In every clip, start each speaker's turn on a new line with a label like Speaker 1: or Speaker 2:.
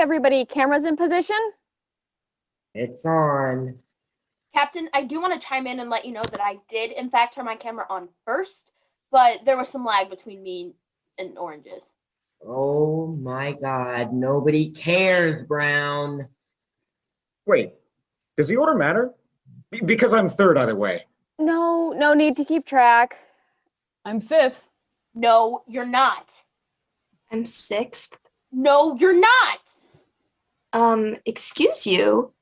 Speaker 1: Everybody, cameras in position?
Speaker 2: It's on.
Speaker 3: Captain, I do want to chime in and let you know that I did, in fact, turn my camera on first, but there was some lag between me and Oranges.
Speaker 2: Oh my God, nobody cares, Brown.
Speaker 4: Wait, does the order matter? Because I'm third either way.
Speaker 1: No need to keep track.
Speaker 5: I'm fifth.
Speaker 3: No, you're not.
Speaker 6: I'm sixth.
Speaker 3: No, you're not.
Speaker 6: Excuse you?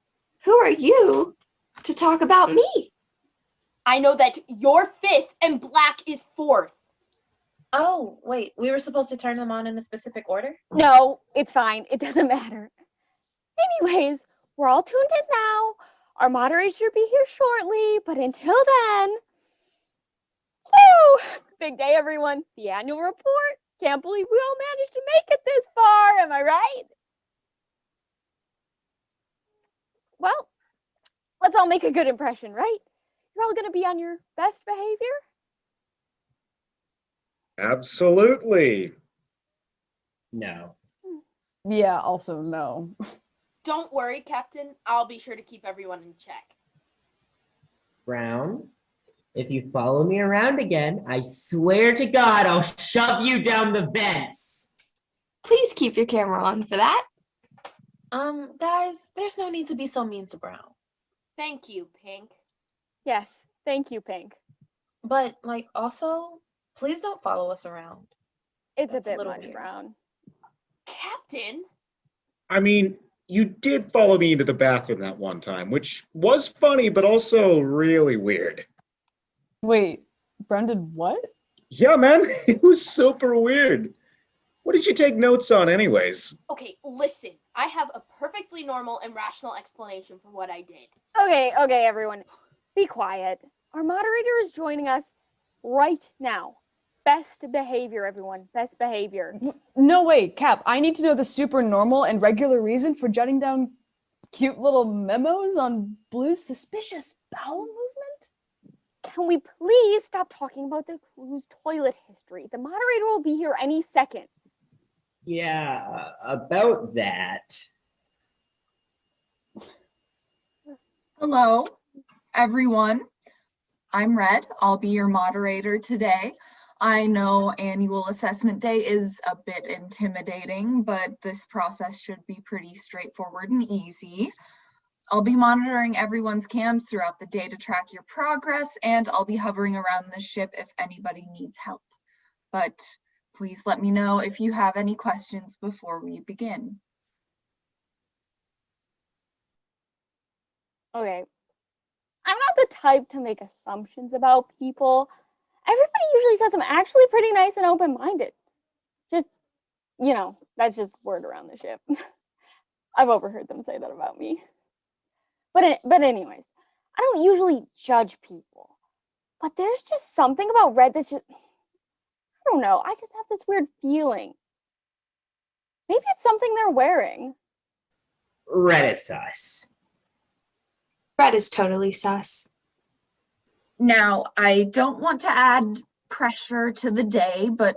Speaker 6: Who are you to talk about me?
Speaker 3: I know that you're fifth and Black is fourth.
Speaker 7: Oh, wait, we were supposed to turn them on in a specific order?
Speaker 1: No, it's fine. It doesn't matter. Anyways, we're all tuned in now. Our moderator should be here shortly, but until then, woo! Big day, everyone. The annual report. Can't believe we all managed to make it this far. Am I right? Well, let's all make a good impression, right? You're all going to be on your best behavior?
Speaker 4: Absolutely.
Speaker 2: No.
Speaker 5: Yeah, also no.
Speaker 3: Don't worry, Captain. I'll be sure to keep everyone in check.
Speaker 2: Brown, if you follow me around again, I swear to God, I'll shove you down the vents.
Speaker 6: Please keep your camera on for that.
Speaker 7: Guys, there's no need to be so mean to Brown.
Speaker 3: Thank you, Pink.
Speaker 1: Yes, thank you, Pink.
Speaker 7: But, also, please don't follow us around.
Speaker 1: It's
Speaker 7: That's
Speaker 1: a bit
Speaker 7: little
Speaker 1: much,
Speaker 7: weird.
Speaker 1: Brown.
Speaker 3: Captain?
Speaker 4: I mean, you did follow me into the bathroom that one time, which was funny, but also really weird.
Speaker 5: Wait, Brown did what?
Speaker 4: Yeah, man, it was super weird. What did you take notes on anyways?
Speaker 3: Okay, listen. I have a perfectly normal and rational explanation for what I did.
Speaker 1: Okay, everyone. Be quiet. Our moderator is joining us right now. Best behavior, everyone. Best behavior.
Speaker 5: No, wait, Cap, I need to know the super normal and regular reason for jotting down cute little memos on Blue's suspicious bowel movement?
Speaker 1: Can we please stop talking about the crew's toilet history? The moderator will be here any second.
Speaker 2: Yeah, about that.
Speaker 8: Hello, everyone. I'm Red. I'll be your moderator today. I know annual assessment day is a bit intimidating, but this process should be pretty straightforward and easy. I'll be monitoring everyone's cams throughout the day to track your progress, and I'll be hovering around the ship if anybody needs help. But please let me know if you have any questions before we begin.
Speaker 1: Okay. I'm not the type to make assumptions about people. Everybody usually says I'm actually pretty nice and open-minded. Just, that's just word around the ship. I've overheard them say that about me. But anyways, I don't usually judge people. But there's just something about Red that's just, I don't know, I just have this weird feeling. Maybe it's something they're wearing.
Speaker 2: Reddit sus.
Speaker 6: Red is totally sus.
Speaker 8: Now, I don't want to add pressure to the day, but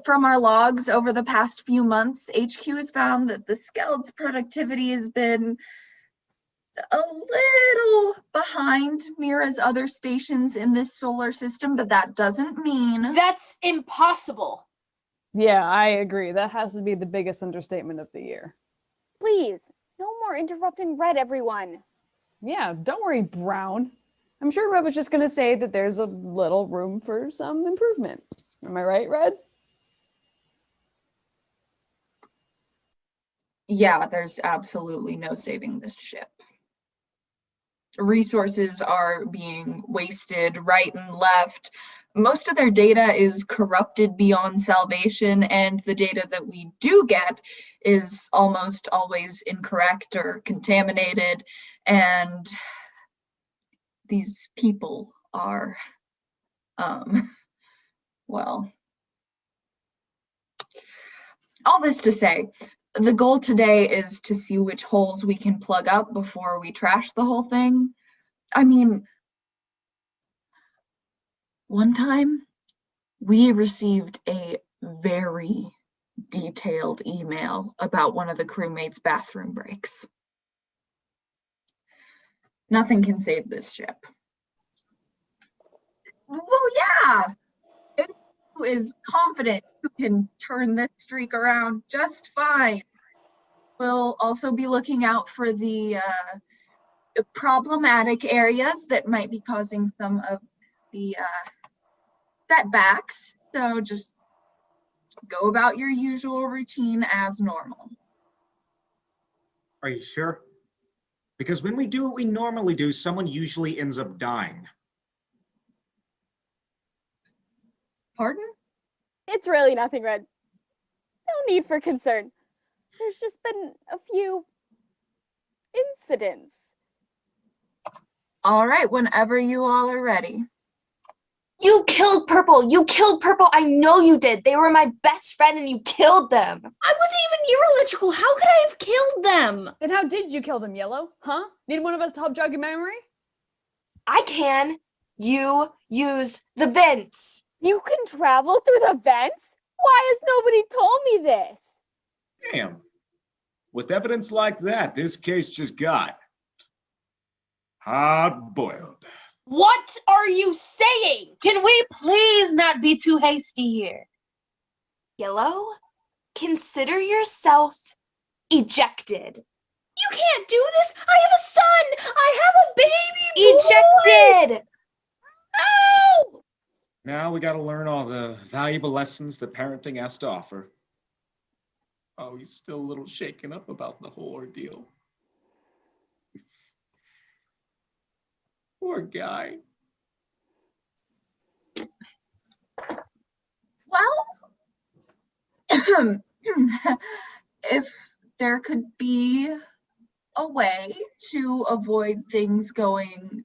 Speaker 8: from our logs over the past few months, HQ has found that the Skelet's productivity has been a little behind Mira's other stations in this solar system, but that doesn't mean...
Speaker 3: That's impossible.
Speaker 5: Yeah, I agree. That has to be the biggest understatement of the year.
Speaker 1: Please, no more interrupting Red, everyone.
Speaker 5: Yeah, don't worry, Brown. I'm sure Red was just going to say that there's a little room for some improvement. Am I right, Red?
Speaker 8: yeah, there's absolutely no saving this ship. Resources are being wasted right and left. Most of their data is corrupted beyond salvation, and the data that we do get is almost always incorrect or contaminated. And these people are, well, all this to say, the goal today is to see which holes we can plug up before we trash the whole thing. I mean, one time we received a very detailed email about one of the crewmates' bathroom breaks. Nothing can save this ship. Well, yeah, who is confident who can turn this streak around just fine. We'll also be looking out for the problematic areas that might be causing some of the setbacks. So just go about your usual routine as normal.
Speaker 4: Are you sure? Because when we do what we normally do, someone usually ends up dying.
Speaker 8: Pardon?
Speaker 1: It's really nothing, Red. No need for concern. There's just been a few incidents.
Speaker 8: All right, whenever you all are ready.
Speaker 6: You killed Purple. You killed Purple. I know you did. They were my best friend and you killed them.
Speaker 9: I wasn't even near electrical. How could I have killed them?
Speaker 5: Then how did you kill them, Yellow? Huh? Need one of us to help jog your memory?
Speaker 6: I can. You used the vents.
Speaker 1: You can travel through the vents? Why has nobody told me this?
Speaker 4: Damn. With evidence like that, this case just got hard-boiled.
Speaker 3: What are you saying?
Speaker 7: Can we please not be too hasty here?
Speaker 6: Yellow, consider yourself ejected.
Speaker 9: You can't do this. I have a son. I have a baby boy.
Speaker 6: Ejected!
Speaker 9: No!
Speaker 4: Now we got to learn all the valuable lessons that parenting has to offer. Oh, he's still a little shaken up about the whole ordeal. Poor guy.
Speaker 8: Well, if there could be a way to avoid things going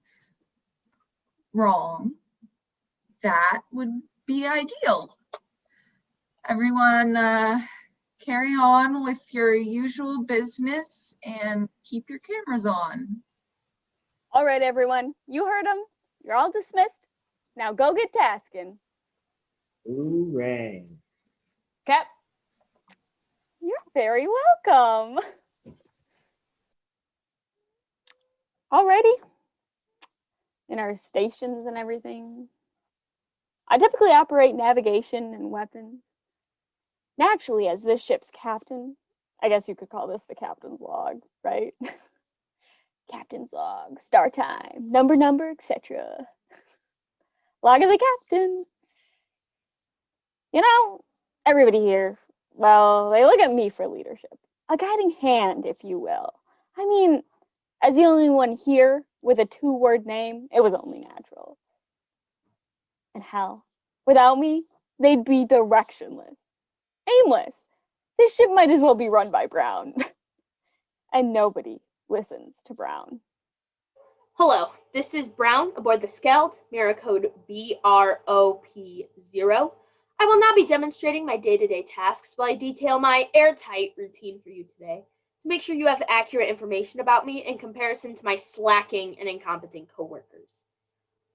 Speaker 8: wrong, that would be ideal. Everyone, carry on with your usual business and keep your cameras on.
Speaker 1: All right, everyone. You heard him. You're all dismissed. Now go get tasking.
Speaker 2: Hooray.
Speaker 5: Cap?
Speaker 1: You're very welcome. Alrighty. In our stations and everything. I typically operate navigation and weapons. Naturally, as this ship's captain, I guess you could call this the captain's log, right? Captain's log, star time, number, etc. Log of the captain. You know, everybody here, well, they look at me for leadership. A guiding hand, if you will. I mean, as the only one here with a 2-word name, it was only natural. And hell, without me, they'd be directionless, aimless. This ship might as well be run by Brown. And nobody listens to Brown.
Speaker 3: Hello, this is Brown aboard the Skeld, mirror code BROP0. I will now be demonstrating my day-to-day tasks while I detail my airtight routine for you today to make sure you have accurate information about me in comparison to my slacking and incompetent coworkers.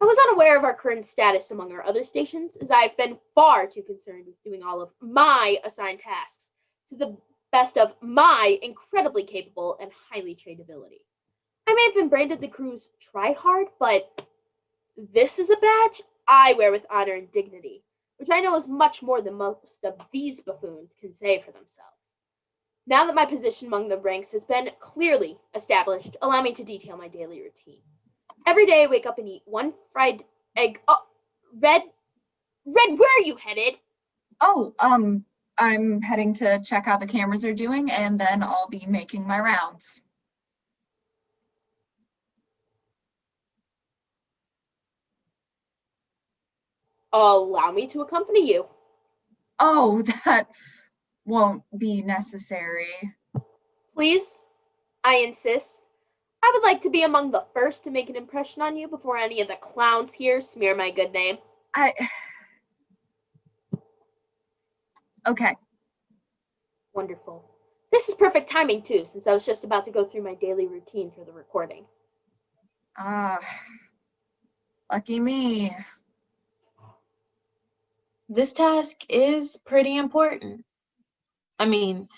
Speaker 3: I was unaware of our current status among our other stations, as I've been far too concerned with doing all of my assigned tasks to the best of my incredibly capable and highly trained ability. I may have been branded the crew's try-hard, but this is a badge I wear with honor and dignity, which I know is much more than most of these buffoons can say for themselves. Now that my position among the ranks has been clearly established, allow me to detail my daily routine. Every day I wake up and eat 1 fried egg. Oh, Red, where are you headed?
Speaker 8: Oh, I'm heading to check how the cameras are doing, and then I'll be making my rounds.
Speaker 3: Allow me to accompany you.
Speaker 8: Oh, that won't be necessary.
Speaker 3: Please, I insist. I would like to be among the first to make an impression on you before any of the clowns here smear my good name.
Speaker 8: Okay.
Speaker 3: Wonderful. This is perfect timing too, since I was just about to go through my daily routine for the recording.
Speaker 8: Ah, lucky me.
Speaker 7: This task is pretty important. I mean,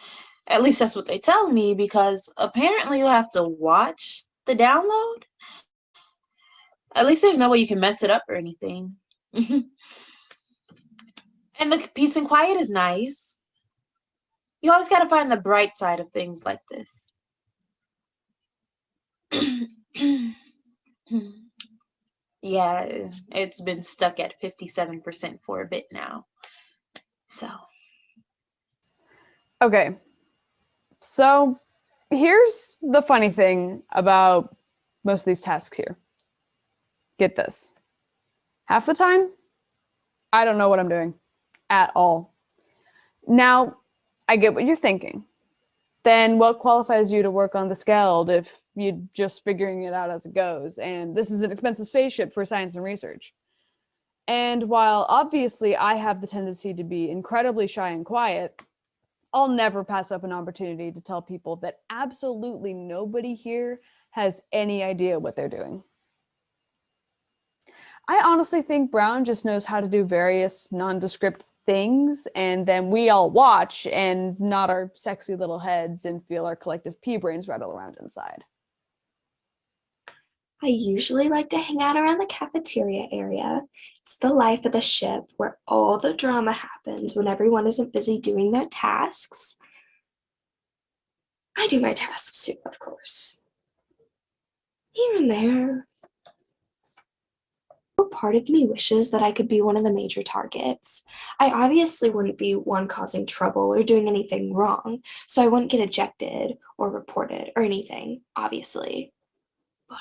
Speaker 7: at least that's what they tell me, because apparently you have to watch the download. At least there's no way you can mess it up or anything. And the peace and quiet is nice. You always got to find the bright side of things like this. Yeah, it's been stuck at 57% for a bit now. So.
Speaker 5: Okay. So here's the funny thing about most of these tasks here. Get this. Half the time, I don't know what I'm doing at all. Now, I get what you're thinking. Then what qualifies you to work on the Skeld if you're just figuring it out as it goes? And this is an expensive spaceship for science and research. And while obviously I have the tendency to be incredibly shy and quiet, I'll never pass up an opportunity to tell people that absolutely nobody here has any idea what they're doing. I honestly think Brown just knows how to do various nondescript things, and then we all watch and nod our sexy little heads and feel our collective pea brains rattle around inside.
Speaker 6: I usually like to hang out around the cafeteria area. It's the life of the ship where all the drama happens when everyone isn't busy doing their tasks. I do my tasks too, of course. Here and there. Part of me wishes that I could be one of the major targets. I obviously wouldn't be one causing trouble or doing anything wrong, so I wouldn't get ejected or reported or anything, obviously. But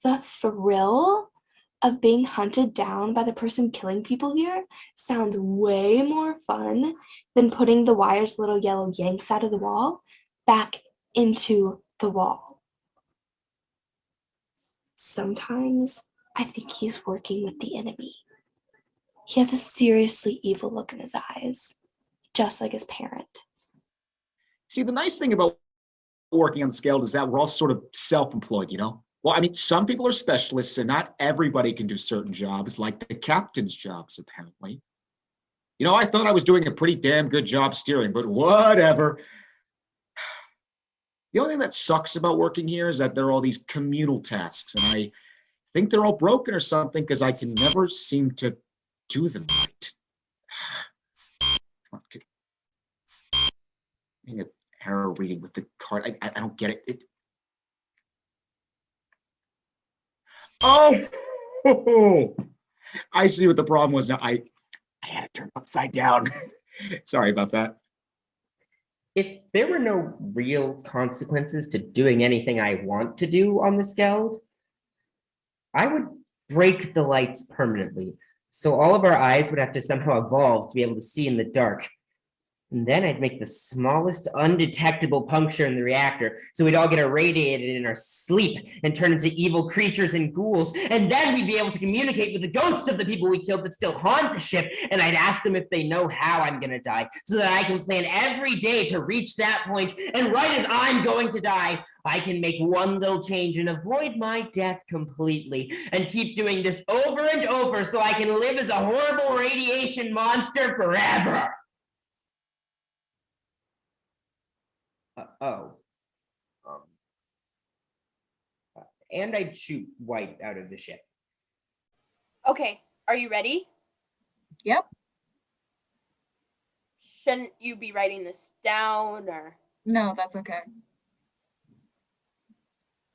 Speaker 6: the thrill of being hunted down by the person killing people here sounds way more fun than putting the wire's little yellow yanks out of the wall back into the wall. Sometimes I think he's working with the enemy. He has a seriously evil look in his eyes, just like his parent.
Speaker 4: See, the nice thing about working on the Skeld is that we're all sort of self-employed, you know? Well, I mean, some people are specialists and not everybody can do certain jobs, like the captain's jobs, apparently. You know, I thought I was doing a pretty damn good job steering, but whatever. The only thing that sucks about working here is that there are all these communal tasks, and I think they're all broken or something because I can never seem to do them right. Being an error reading with the card, I don't get it. Oh, I see what the problem was now. I had it turned upside down. Sorry about that.
Speaker 2: If there were no real consequences to doing anything I want to do on the Skeld, I would break the lights permanently, so all of our eyes would have to somehow evolve to be able to see in the dark. And then I'd make the smallest undetectable puncture in the reactor, so we'd all get irradiated in our sleep and turn into evil creatures and ghouls. And then we'd be able to communicate with the ghosts of the people we killed that still haunt the ship. And I'd ask them if they know how I'm gonna die, so that I can plan every day to reach that point. And right as I'm going to die, I can make one little change and avoid my death completely, and keep doing this over and over so I can live as a horrible radiation monster forever. And I'd shoot White out of the ship.
Speaker 3: Okay, are you ready?
Speaker 8: Yep.
Speaker 3: Shouldn't you be writing this down, or?
Speaker 8: No, that's okay.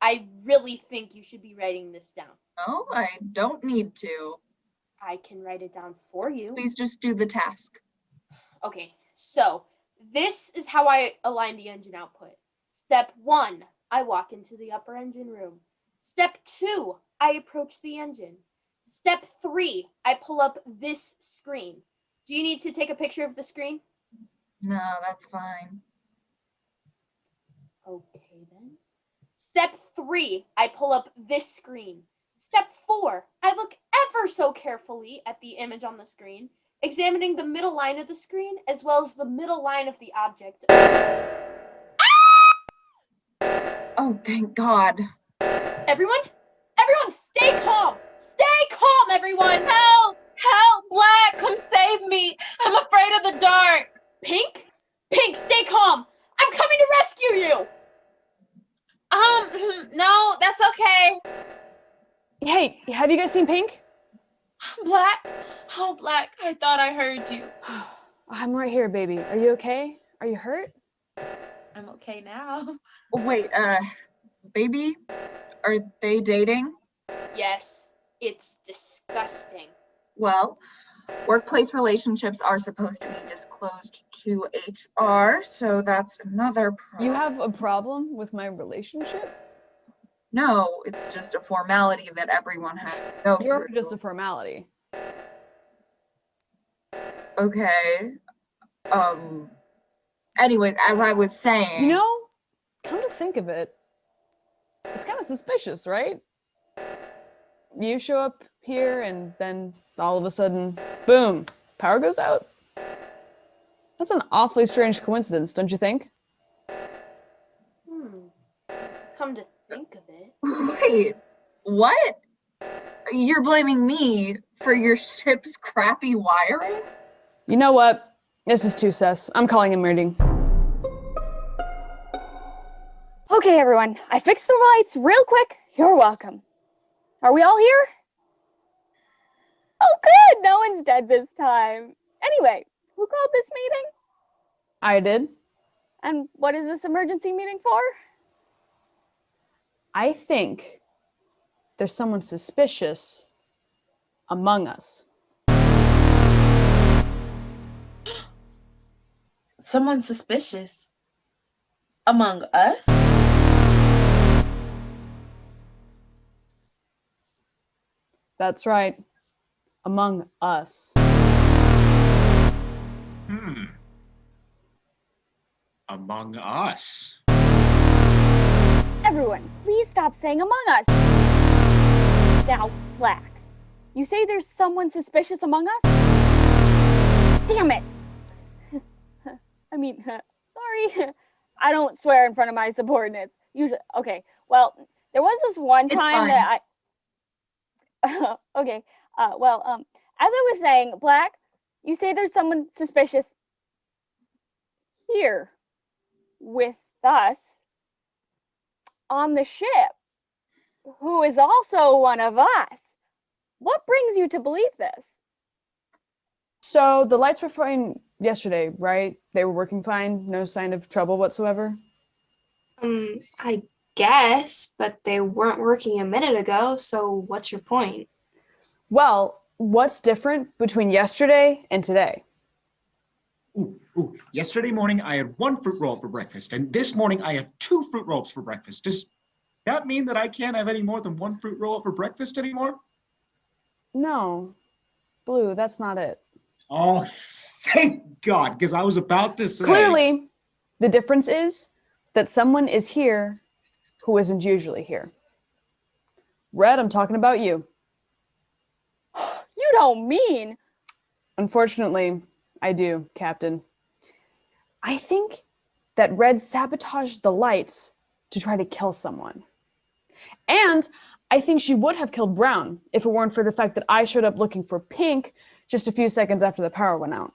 Speaker 3: I really think you should be writing this down.
Speaker 8: No, I don't need to.
Speaker 3: I can write it down for you.
Speaker 8: Please just do the task.
Speaker 3: Okay, so this is how I align the engine output. Step 1, I walk into the upper engine room. Step 2, I approach the engine. Step 3, I pull up this screen. Do you need to take a picture of the screen?
Speaker 8: No, that's fine.
Speaker 3: Okay then. Step 3, I pull up this screen. Step 4, I look ever so carefully at the image on the screen, examining the middle line of the screen as well as the middle line of the object.
Speaker 8: Oh, thank God.
Speaker 3: Everyone stay calm. Stay calm, everyone.
Speaker 7: Help! Help! Black, come save me! I'm afraid of the dark!
Speaker 3: Pink, stay calm. I'm coming to rescue you.
Speaker 7: No, that's okay.
Speaker 5: Hey, have you guys seen Pink?
Speaker 7: Black? Oh, Black, I thought I heard you.
Speaker 5: I'm right here, baby. Are you okay? Are you hurt?
Speaker 7: I'm okay now.
Speaker 8: Wait, baby, are they dating?
Speaker 3: Yes, it's disgusting.
Speaker 8: Well, workplace relationships are supposed to be disclosed to HR, so that's another problem.
Speaker 5: You have a problem with my relationship?
Speaker 8: No, it's just a formality that everyone has to go
Speaker 5: You're
Speaker 8: through.
Speaker 5: just a formality.
Speaker 8: Okay. Anyways, as I was saying.
Speaker 5: You know, come to think of it, it's kind of suspicious, right? You show up here and then all of a sudden, boom, power goes out. That's an awfully strange coincidence, don't you think?
Speaker 3: Come to think of it.
Speaker 8: Wait, what? You're blaming me for your ship's crappy wiring?
Speaker 5: You know what? This is too sus. I'm calling a meeting.
Speaker 1: Okay, everyone, I fixed the lights real quick. You're welcome. Are we all here? Oh, good. No one's dead this time. Anyway, who called this meeting?
Speaker 5: I did.
Speaker 1: And what is this emergency meeting for?
Speaker 5: I think there's someone suspicious among us.
Speaker 7: Someone suspicious? Among us?
Speaker 5: That's right. Among us.
Speaker 4: Among us.
Speaker 1: Everyone, please stop saying among us. Now, Black, you say there's someone suspicious among us? Damn it! I mean, sorry. I don't swear in front of my subordinates. Usually, okay. Well, there was this one
Speaker 8: It's
Speaker 1: time
Speaker 8: fine.
Speaker 1: that I. Okay. As I was saying, Black, you say there's someone suspicious here with us on the ship who is also one of us. What brings you to believe this?
Speaker 5: So the lights were fine yesterday, right? They were working fine, no sign of trouble whatsoever.
Speaker 6: I guess, but they weren't working a minute ago, so what's your point?
Speaker 5: Well, what's different between yesterday and today?
Speaker 4: Ooh. Yesterday morning, I had 1 fruit roll for breakfast, and this morning I had 2 fruit rolls for breakfast. Does that mean that I can't have any more than 1 fruit roll for breakfast anymore?
Speaker 5: No, Blue, that's not it.
Speaker 4: Oh, thank God, because I was about to say.
Speaker 5: Clearly, the difference is that someone is here who isn't usually here. Red, I'm talking about you.
Speaker 1: You don't mean.
Speaker 5: Unfortunately, I do, Captain. I think that Red sabotaged the lights to try to kill someone. And I think she would have killed Brown if it weren't for the fact that I showed up looking for Pink just a few seconds after the power went out.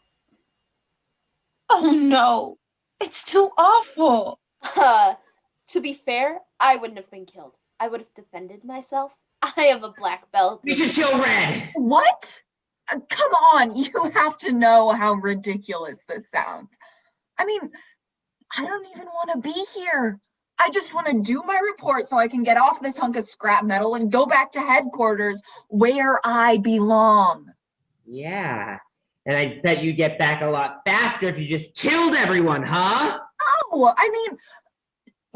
Speaker 7: Oh no, it's too awful.
Speaker 3: To be fair, I wouldn't have been killed. I would have defended myself. I have a black belt.
Speaker 2: You should kill Red.
Speaker 8: What? Come on, you have to know how ridiculous this sounds. I mean, I don't even want to be here. I just want to do my report so I can get off this hunk of scrap metal and go back to headquarters where I belong.
Speaker 2: Yeah, And I bet you'd get back a lot faster if you just killed everyone, huh?
Speaker 8: Oh, I mean,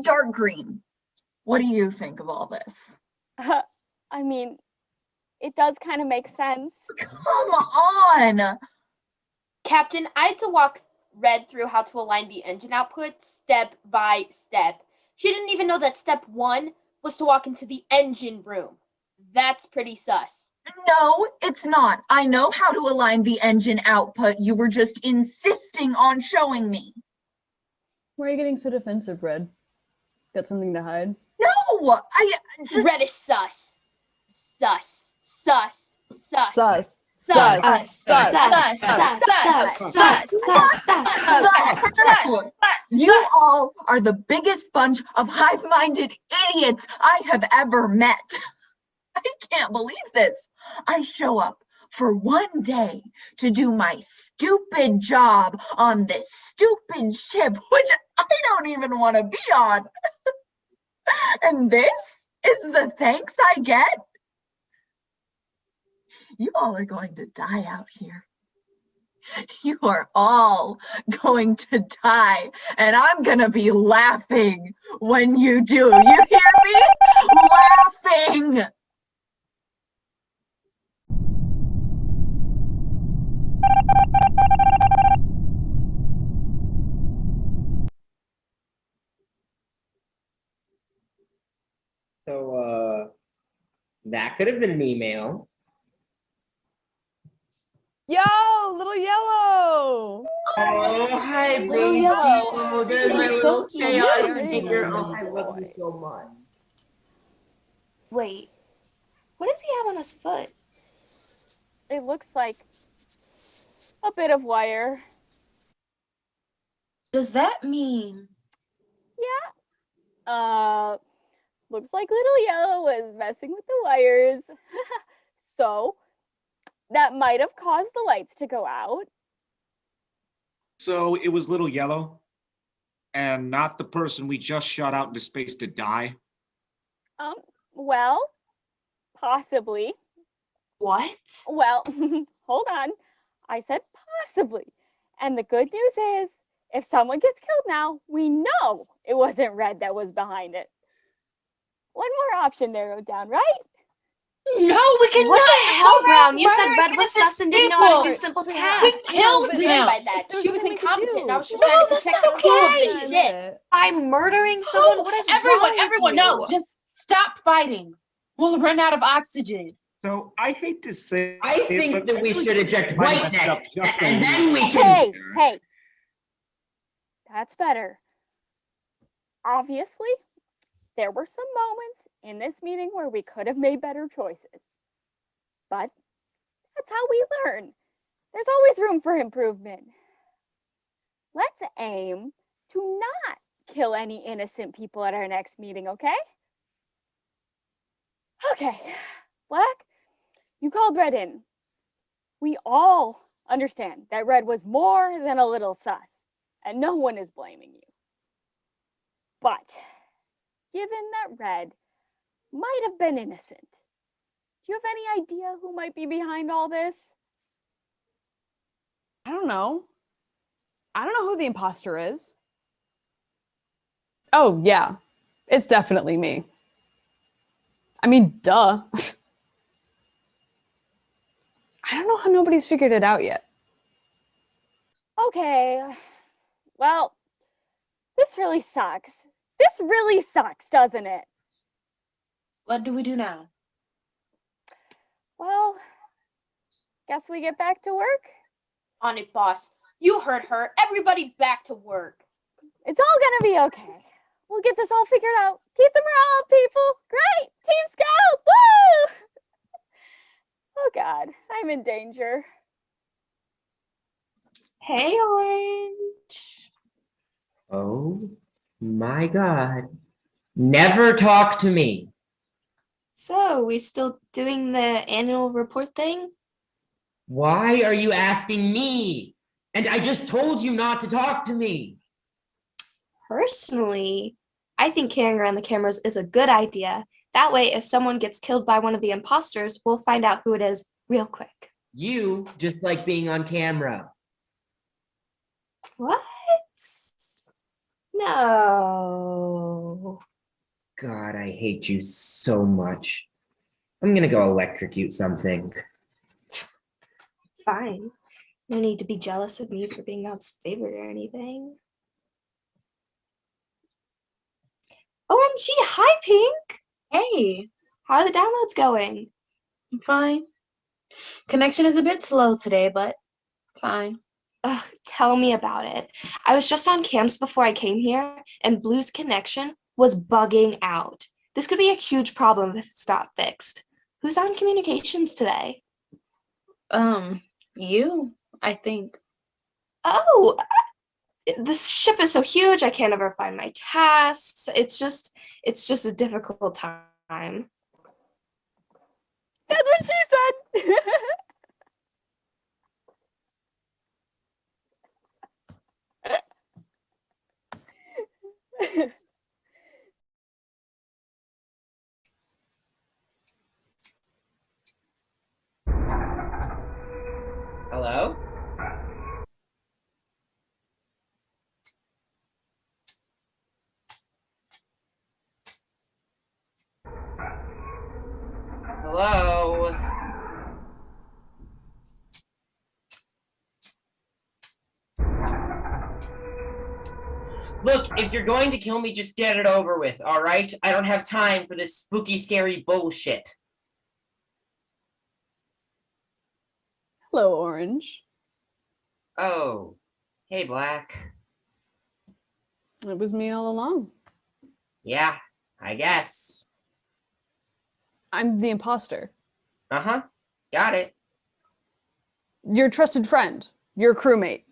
Speaker 8: dark green. What do you think of all this?
Speaker 1: I mean, it does kind of make sense.
Speaker 8: Come on.
Speaker 3: Captain, I had to walk Red through how to align the engine output step by step. She didn't even know that step 1 was to walk into the engine room. That's pretty sus.
Speaker 8: No, it's not. I know how to align the engine output. You were just insisting on showing me.
Speaker 5: Why are you getting so defensive, Red? Got something to hide?
Speaker 8: No, I just.
Speaker 3: Red is sus. Sus. Sus. Sus.
Speaker 5: Sus.
Speaker 3: Sus.
Speaker 8: You all are the biggest bunch of hive-minded idiots I have ever met. I can't believe this. I show up for one day to do my stupid job on this stupid ship, which I don't even want to be on. And this is the thanks I get? You all are going to die out here. You are all going to die, and I'm going to be laughing when you do. You hear me? Laughing!
Speaker 2: So, that could have been an email.
Speaker 5: Yo, little yellow.
Speaker 2: Oh, hi,
Speaker 3: Little
Speaker 2: baby.
Speaker 3: Yellow.
Speaker 2: Oh, there's my
Speaker 3: She's so
Speaker 2: little
Speaker 3: cute.
Speaker 2: chaotic
Speaker 1: Very
Speaker 2: figure.
Speaker 1: cute
Speaker 2: Oh, I love you
Speaker 1: boy.
Speaker 2: so much.
Speaker 6: Wait, what does he have on his foot?
Speaker 1: It looks like a bit of wire.
Speaker 7: Does that mean
Speaker 1: Looks like little yellow was messing with the wires. So that might have caused the lights to go out.
Speaker 4: So it was little yellow and not the person we just shot out into space to die.
Speaker 1: Well, possibly.
Speaker 6: What?
Speaker 1: Well, hold on. I said possibly. And the good news is, if someone gets killed now, we know it wasn't Red that was behind it. One more option narrowed down, right?
Speaker 7: no? We cannot.
Speaker 6: What the hell, Brown? You said
Speaker 7: murder
Speaker 6: Red was
Speaker 7: innocent
Speaker 6: sus and didn't know how to do
Speaker 7: people.
Speaker 6: simple
Speaker 1: We
Speaker 6: tasks.
Speaker 7: killed
Speaker 3: Stand
Speaker 7: him.
Speaker 3: by that.
Speaker 5: There's
Speaker 3: She was
Speaker 5: nothing we could
Speaker 3: incompetent.
Speaker 5: do.
Speaker 3: I was just
Speaker 7: No,
Speaker 3: trying to
Speaker 7: that's
Speaker 3: protect
Speaker 7: not
Speaker 3: the crew of
Speaker 7: okay.
Speaker 3: this ship.
Speaker 6: By murdering someone,
Speaker 7: No,
Speaker 6: what is
Speaker 7: everyone,
Speaker 6: wrong with
Speaker 7: everyone,
Speaker 6: you?
Speaker 7: no, just stop fighting. We'll run out of oxygen.
Speaker 4: So I hate to say
Speaker 2: I
Speaker 4: it,
Speaker 2: think
Speaker 4: but
Speaker 2: that we
Speaker 4: really
Speaker 2: should eject
Speaker 4: might
Speaker 2: White
Speaker 4: have messed up
Speaker 2: next,
Speaker 4: just a
Speaker 2: and
Speaker 4: little.
Speaker 2: then we can.
Speaker 1: Hey. That's better. Obviously, there were some moments in this meeting where we could have made better choices. But that's how we learn. There's always room for improvement. Let's aim to not kill any innocent people at our next meeting, okay? Okay, Black, you called Red in. We all understand that Red was more than a little sus, and no one is blaming you. But given that Red might have been innocent, do you have any idea who might be behind all this?
Speaker 5: I don't know. I don't know who the imposter is. Oh, yeah. It's definitely me. I mean, duh. I don't know how nobody's figured it out yet.
Speaker 1: Okay, well, this really sucks. This really sucks, doesn't it?
Speaker 7: What do we do now?
Speaker 1: Well, guess we get back to work.
Speaker 3: On it, boss. You heard her. Everybody back to work.
Speaker 1: It's all gonna be okay. We'll get this all figured out. Keep the morale up, people. Great! Team Scout! Woo! Oh God, I'm in danger.
Speaker 6: Hey, Orange.
Speaker 2: Oh my God. Never talk to me.
Speaker 6: So, we still doing the annual report thing?
Speaker 2: Why are you asking me? And I just told you not to talk to me.
Speaker 6: Personally, I think carrying around the cameras is a good idea. That way, if someone gets killed by one of the imposters, we'll find out who it is real quick.
Speaker 2: You just like being on camera.
Speaker 6: What? No.
Speaker 2: God, I hate you so much. I'm gonna go electrocute something.
Speaker 6: Fine. No need to be jealous of me for being God's favorite or anything. OMG, hi Pink.
Speaker 7: Hey,
Speaker 6: How are the downloads going?
Speaker 7: I'm fine. Connection is a bit slow today, but fine.
Speaker 6: Ugh, tell me about it. I was just on camps before I came here, and Blue's connection was bugging out. This could be a huge problem if it's not fixed. Who's on communications today?
Speaker 7: You, I think.
Speaker 6: Oh, this ship is so huge, I can't ever find my tasks. It's just a difficult time.
Speaker 1: That's what she said.
Speaker 2: Hello? Hello? Look, if you're going to kill me, just get it over with, all right? I don't have time for this spooky, scary bullshit.
Speaker 5: Hello, Orange.
Speaker 2: Oh, hey, Black.
Speaker 5: It was me all along.
Speaker 2: Yeah, I guess.
Speaker 5: I'm the imposter.
Speaker 2: Uh-huh, got it.
Speaker 5: Your trusted friend, your crewmate,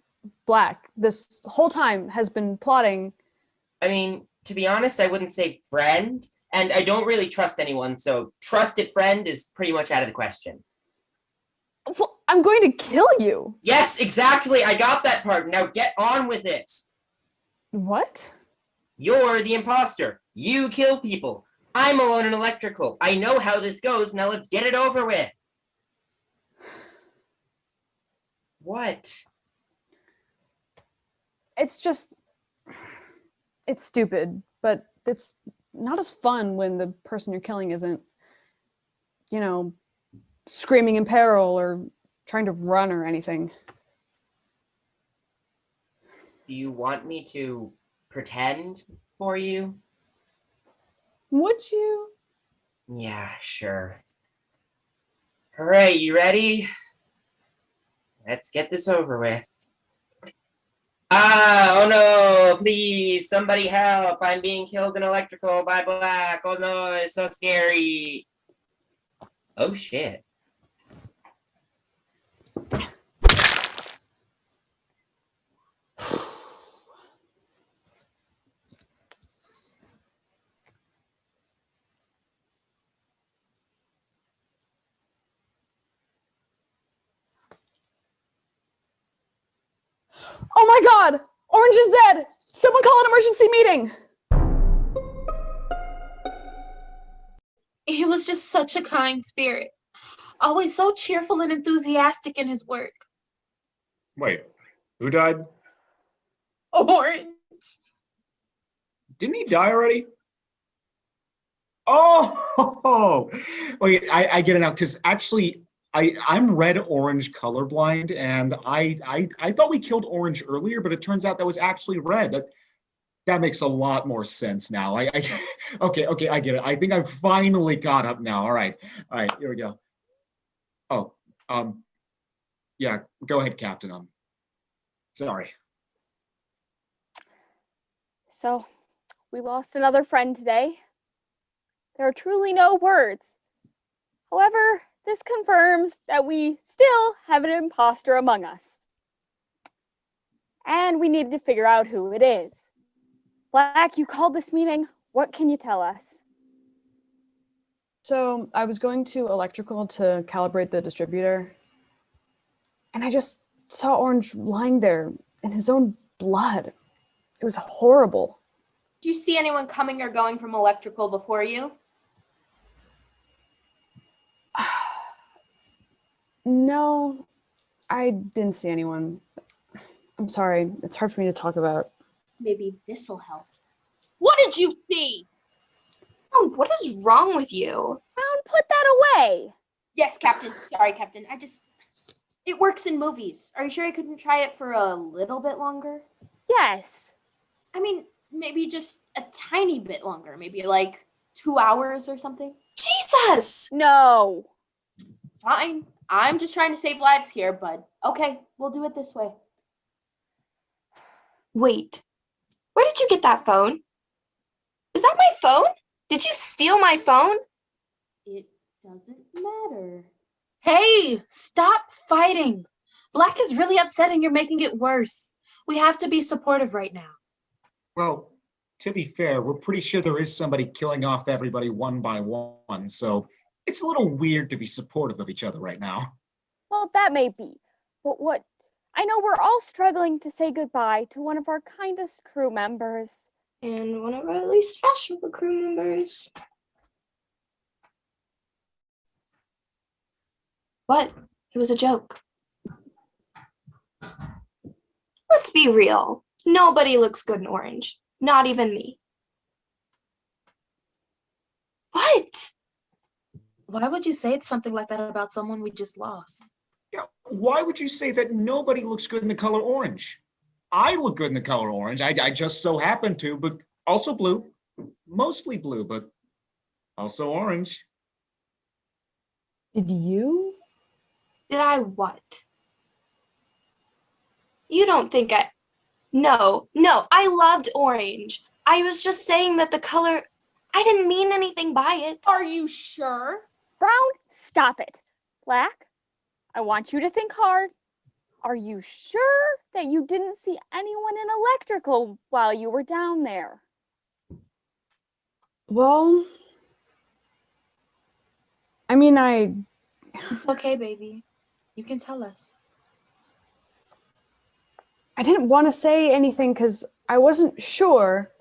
Speaker 5: Black, this whole time has been plotting.
Speaker 2: I mean, to be honest, I wouldn't say friend, and I don't really trust anyone, so trusted friend is pretty much out of the question.
Speaker 5: Well, I'm going to kill you.
Speaker 2: Yes, exactly, I got that part. Now get on with it.
Speaker 5: What?
Speaker 2: You're the imposter. You kill people. I'm alone in electrical. I know how this goes. Now let's get it over with. What?
Speaker 5: It's stupid, but it's not as fun when the person you're killing isn't, screaming in peril or trying to run or anything.
Speaker 2: Do you want me to pretend for you?
Speaker 5: Would you?
Speaker 2: Yeah, sure. All right, you ready? Let's get this over with. Ah, oh no, please, somebody help. I'm being killed in electrical by Black. Oh no, it's so scary. Oh shit.
Speaker 5: Oh my God! Orange is dead! Someone call an emergency meeting!
Speaker 7: He was just such a kind spirit, always so cheerful and enthusiastic in his work.
Speaker 4: Wait, who died?
Speaker 7: Orange.
Speaker 4: Didn't he die already? Oh, wait, I get it now. Because actually, I'm red-orange colorblind, and I thought we killed orange earlier, but it turns out that was actually red. That makes a lot more sense now. Okay, I get it. I think I've finally caught up now. All right, here we go. Oh, yeah, go ahead, Captain. Sorry.
Speaker 1: So, we lost another friend today. There are truly no words. However, this confirms that we still have an imposter among us. And we need to figure out who it is. Black, you called this meeting. What can you tell us?
Speaker 5: So I was going to electrical to calibrate the distributor, and I just saw Orange lying there in his own blood. It was horrible.
Speaker 3: Do you see anyone coming or going from electrical before you?
Speaker 5: No, I didn't see anyone. I'm sorry. It's hard for me to talk about.
Speaker 3: Maybe this'll help. What did you see?
Speaker 6: Oh, what is wrong with you?
Speaker 1: Brown, put that away.
Speaker 3: Yes, Captain. Sorry, Captain. It works in movies. Are you sure I couldn't try it for a little bit longer?
Speaker 1: Yes.
Speaker 3: I mean, maybe just a tiny bit longer. Maybe like 2 hours or something.
Speaker 6: Jesus!
Speaker 1: No.
Speaker 3: Fine. I'm just trying to save lives here, but okay, we'll do it this way.
Speaker 6: Wait, where did you get that phone? Is that my phone? Did you steal my phone?
Speaker 3: It doesn't matter.
Speaker 7: Hey, stop fighting. Black is really upset and you're making it worse. We have to be supportive right now.
Speaker 4: Well, to be fair, we're pretty sure there is somebody killing off everybody one by one, so it's a little weird to be supportive of each other right now.
Speaker 1: Well, that may be. But I know we're all struggling to say goodbye to one of our kindest crew members.
Speaker 6: And one of our least fashionable crew members. What? It was a joke. Let's be real. Nobody looks good in orange. Not even me. What?
Speaker 7: Why would you say something like that about someone we just lost?
Speaker 4: Yeah, why would you say that nobody looks good in the color orange? I look good in the color orange. I just so happen to, but also blue. Mostly blue, but also orange.
Speaker 5: Did you?
Speaker 6: Did I what? You don't think I... No, I loved orange. I was just saying that the color... I didn't mean anything by it.
Speaker 3: Are you sure?
Speaker 1: Brown, stop it. Black, I want you to think hard. Are you sure that you didn't see anyone in electrical while you were down there?
Speaker 5: Well, I mean,
Speaker 7: It's okay, baby. You can tell us.
Speaker 5: I didn't want to say anything because I wasn't sure,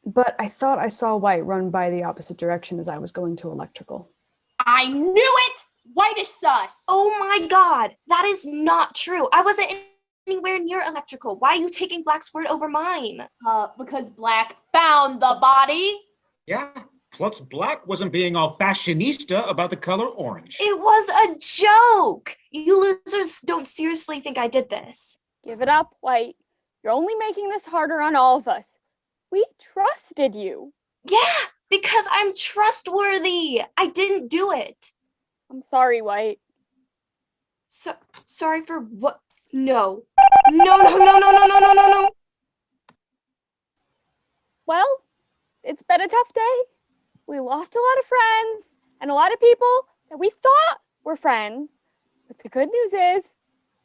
Speaker 5: but I thought I saw White run by the opposite direction as I was going to electrical.
Speaker 3: I knew it! White is sus!
Speaker 6: Oh my god, that is not true. I wasn't anywhere near electrical. Why are you taking Black's word over mine?
Speaker 3: Because Black found the body.
Speaker 4: Yeah, plus Black wasn't being all fashionista about the color orange.
Speaker 6: It was a joke. You losers don't seriously think I did this.
Speaker 1: Give it up, White. You're only making this harder on all of us. We trusted you.
Speaker 6: Yeah, because I'm trustworthy. I didn't do it.
Speaker 1: I'm sorry, White.
Speaker 6: So sorry for what? No. No.
Speaker 1: Well, it's been a tough day. We lost a lot of friends and a lot of people that we thought were friends. But the good news is,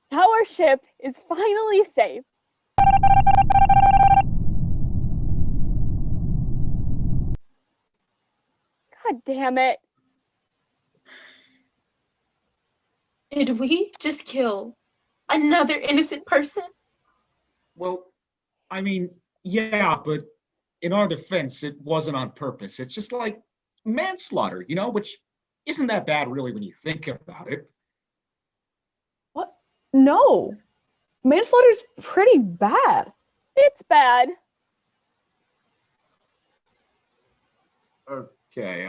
Speaker 1: now our ship is finally safe. God damn it.
Speaker 7: Did we just kill another innocent person?
Speaker 4: Well, I mean, yeah, but in our defense, it wasn't on purpose. It's just like manslaughter, which isn't that bad really when you think about it.
Speaker 5: What? No. Manslaughter's pretty bad.
Speaker 1: It's bad.
Speaker 4: Okay,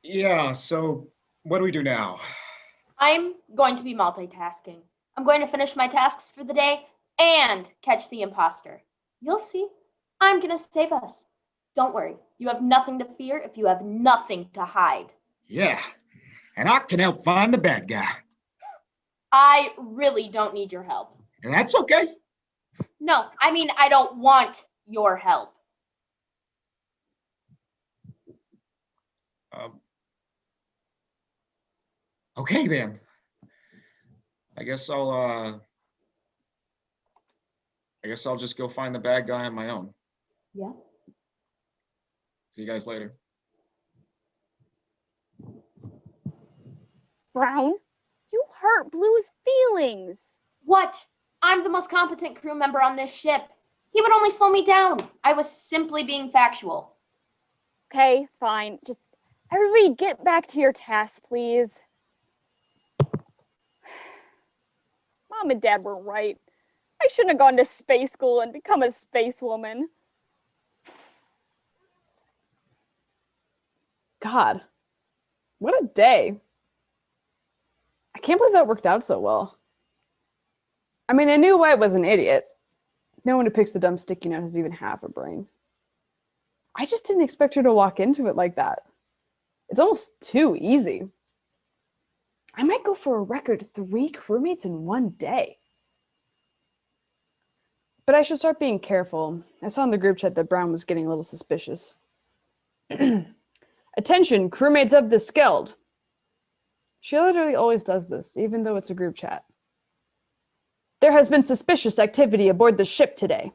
Speaker 4: yeah, so what do we do now?
Speaker 3: I'm going to be multitasking. I'm going to finish my tasks for the day and catch the imposter. You'll see. I'm going to save us. Don't worry. You have nothing to fear if you have nothing to hide.
Speaker 4: Yeah, and I can help find the bad guy.
Speaker 3: I really don't need your help.
Speaker 4: And that's okay.
Speaker 3: No, I mean, I don't want your help.
Speaker 4: Okay then. I guess I'll just go find the bad guy on my own.
Speaker 3: Yeah.
Speaker 4: See you guys later.
Speaker 1: Brown, you hurt Blue's feelings.
Speaker 3: What? I'm the most competent crew member on this ship. He would only slow me down. I was simply being factual.
Speaker 1: Okay, fine. Just Everybody get back to your tasks, please. Mom and Dad were right. I shouldn't have gone to space school and become a space woman.
Speaker 5: God, what a day. I can't believe that worked out so well. I mean, I knew White was an idiot. No one who picks the dumb sticky note has even half a brain. I just didn't expect her to walk into it like that. It's almost too easy. I might go for a record 3 crewmates in one day. But I should start being careful. I saw in the group chat that Brown was getting a little suspicious. Attention, crewmates of the Skeld. She literally always does this, even though it's a group chat. There has been suspicious activity aboard the ship today.